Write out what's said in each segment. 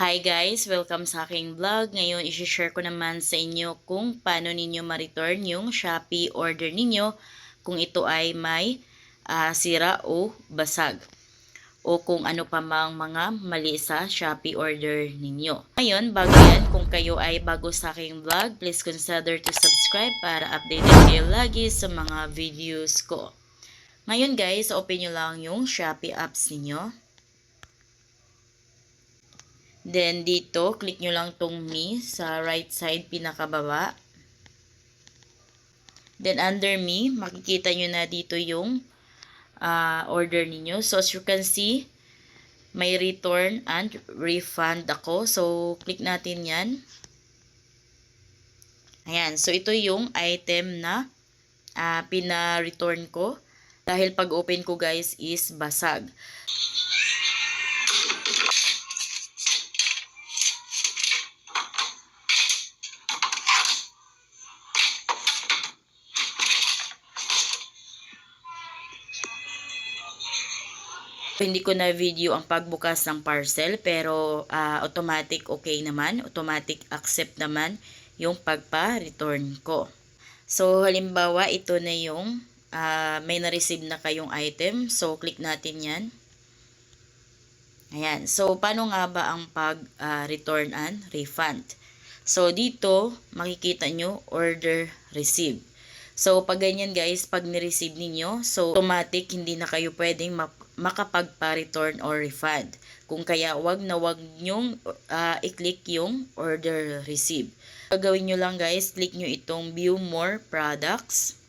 Hi guys! Welcome sa aking vlog. Ngayon, isi-share ko naman sa inyo kung paano ninyo ma-return yung Shopee order ninyo kung ito ay may sira o basag o kung ano pa mang mga mali sa Shopee order ninyo. Ngayon, bago yan, kung kayo ay bago sa aking vlog, please consider to subscribe para updated kayo lagi sa mga videos ko. Ngayon guys, open nyo lang yung Shopee apps ninyo. Then, dito, click nyo lang tong me sa right side pinakababa. Then, under me, makikita nyo na dito yung order ninyo. So, as you can see, may return and refund ako. So, click natin yan. Ayan. So, ito yung item na pina-return ko. Dahil pag open ko guys is basag. Hindi ko na video ang pagbukas ng parcel pero automatic okay naman, automatic accept naman yung pagpa-return ko. So halimbawa ito na yung may na-receive na kayong item, so click natin yan. Ayan, so paano nga ba ang pag-return and refund? So dito makikita nyo order received. So, pag ganyan guys, pag ni-receive ninyo, so automatic hindi na kayo pwedeng makapagpa-return or refund. Kung kaya, wag na wag nyong i-click yung order receive. Gagawin nyo lang guys, click nyo itong view more products.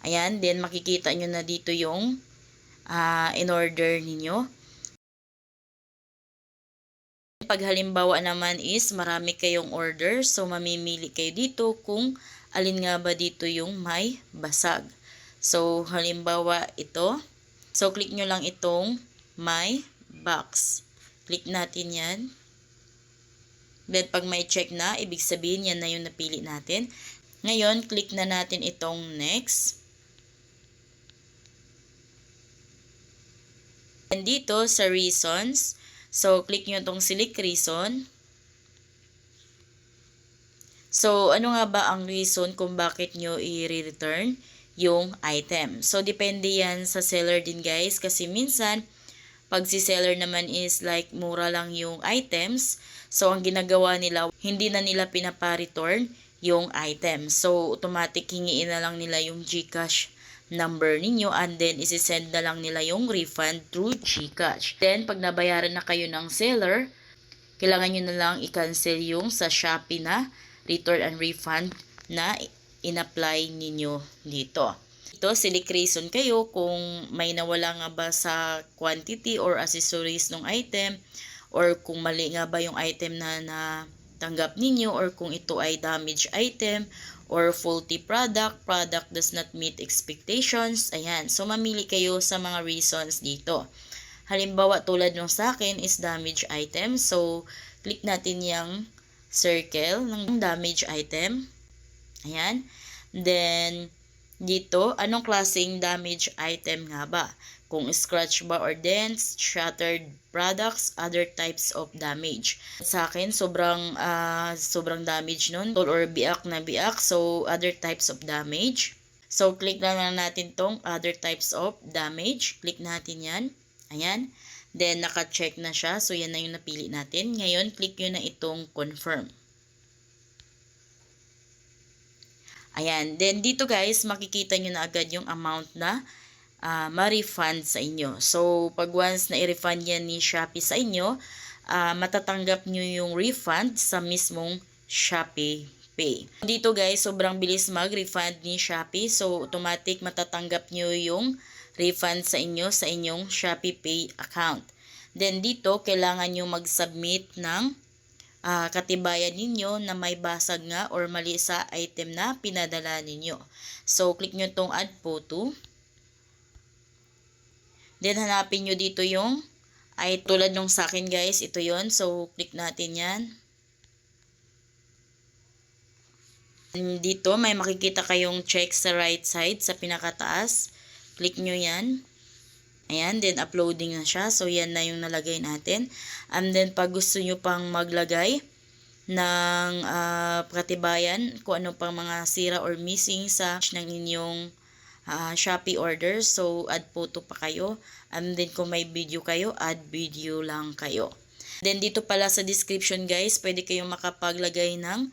Ayan, then makikita nyo na dito yung in-order ninyo. Pag halimbawa naman is marami kayong order, so mamimili kayo dito kung alin nga ba dito yung may basag. So halimbawa ito, so click nyo lang itong my box. Click natin yan. Then pag may check na, ibig sabihin yan na yung napili natin. Ngayon, click na natin itong next. And dito sa reasons, so, click nyo itong select reason. So, ano nga ba ang reason kung bakit nyo i-return yung item? So, depende yan sa seller din guys. Kasi minsan, pag si seller naman is like mura lang yung items. So, ang ginagawa nila, hindi na nila pinapa-return yung item. So, automatic hingiin na lang nila yung GCash number ninyo and then isi-send na lang nila yung refund through GCash. Then, pag nabayaran na kayo ng seller, kailangan nyo na lang i-cancel yung sa Shopee na return and refund na in-apply ninyo dito. Ito, select reason kayo kung may nawala nga ba sa quantity or accessories ng item or kung mali nga ba yung item na natanggap ninyo or kung ito ay damaged item or faulty product does not meet expectations. Ayan. So, mamili kayo sa mga reasons dito. Halimbawa, tulad nung sa akin is damaged item. So, click natin yung circle ng damaged item. Ayan. Then, dito, anong klaseng damaged item nga ba? Kung scratch ba or dents, shattered products, other types of damage. Sa akin, sobrang damage nun. Or biak na biak. So, other types of damage. So, click lang natin tong other types of damage. Click natin yan. Ayan. Then, naka-check na siya. So, yan na yung napili natin. Ngayon, click nyo na itong confirm. Ayan. Then, dito guys, makikita nyo na agad yung amount na ma-refund sa inyo. So, pag once na i-refund yan ni Shopee sa inyo, matatanggap nyo yung refund sa mismong Shopee Pay. Dito guys, sobrang bilis mag-refund ni Shopee. So, automatic matatanggap nyo yung refund sa inyo sa inyong Shopee Pay account. Then, dito, kailangan nyo mag-submit ng katibayan ninyo na may basag nga or mali sa item na pinadala ninyo. So, click nyo tong add photo. Then, hanapin nyo dito yung, ay tulad nung sa akin guys, ito yon. So, click natin yan. Dito, may makikita kayong check sa right side, sa pinakataas. Click nyo yan. Ayan, then uploading na siya. So, yan na yung nalagay natin. And then, pag gusto nyo pang maglagay ng katibayan, kung ano pang mga sira or missing sa ng inyong Shopee order, so add photo pa kayo. And then, kung may video kayo, add video lang kayo. Then, dito pala sa description guys, pwede kayong makapaglagay ng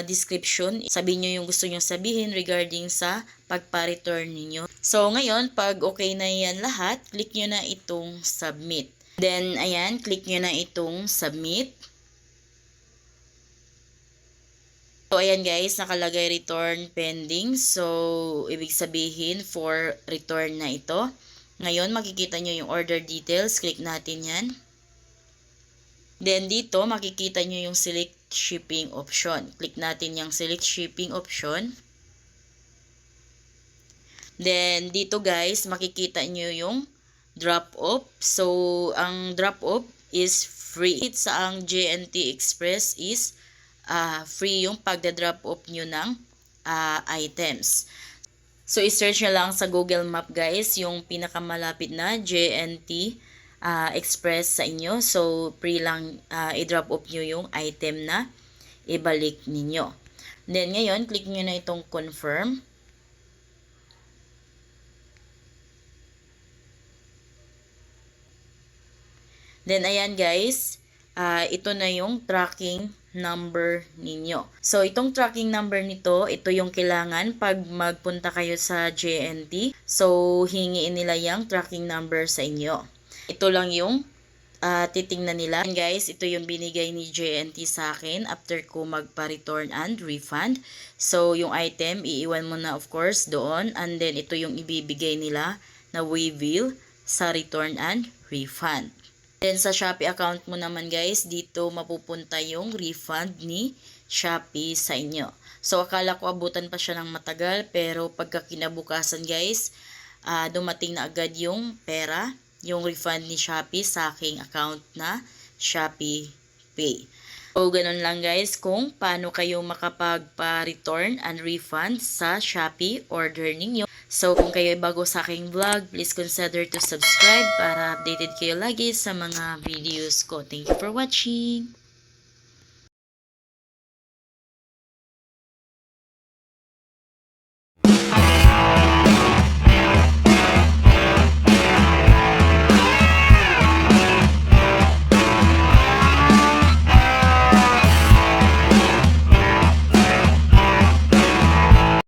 description. Sabihin nyo yung gusto nyo sabihin regarding sa pagpa-return ninyo. So, ngayon, pag okay na yan lahat, click nyo na itong submit. Then, ayan, click nyo na itong submit. So, ayan guys, nakalagay return pending. So, ibig sabihin for return na ito. Ngayon, makikita nyo yung order details. Click natin yan. Then, dito, makikita nyo yung select shipping option. Click natin yung select shipping option. Then, dito guys, makikita nyo yung drop-off. So, ang drop-off is free. Sa ang JNT Express is free yung pagda-drop-off nyo ng items. So, i-search nyo lang sa Google Map guys, yung pinakamalapit na JNT Express sa inyo. So, free lang i-drop off nyo yung item na ibalik ninyo. Then, ngayon, click nyo na itong confirm. Then, ayan guys, ito na yung tracking number ninyo. So, itong tracking number nito, ito yung kailangan pag magpunta kayo sa JNT. So, hingiin nila yung tracking number sa inyo. Ito lang yung titingnan nila. And guys, ito yung binigay ni JNT sa akin after ko magpa-return and refund. So, yung item, iiwan mo na of course doon. And then, ito yung ibibigay nila na waybill sa return and refund. Then, sa Shopee account mo naman guys, dito mapupunta yung refund ni Shopee sa inyo. So, akala ko abutan pa siya ng matagal. Pero, pagka kinabukasan guys, dumating na agad yung pera, yung refund ni Shopee sa aking account na Shopee Pay. So, ganun lang guys kung paano kayo makapagpa-return and refund sa Shopee order ninyo. So, kung kayo ay bago sa aking vlog, please consider to subscribe para updated kayo lagi sa mga videos ko. Thank you for watching!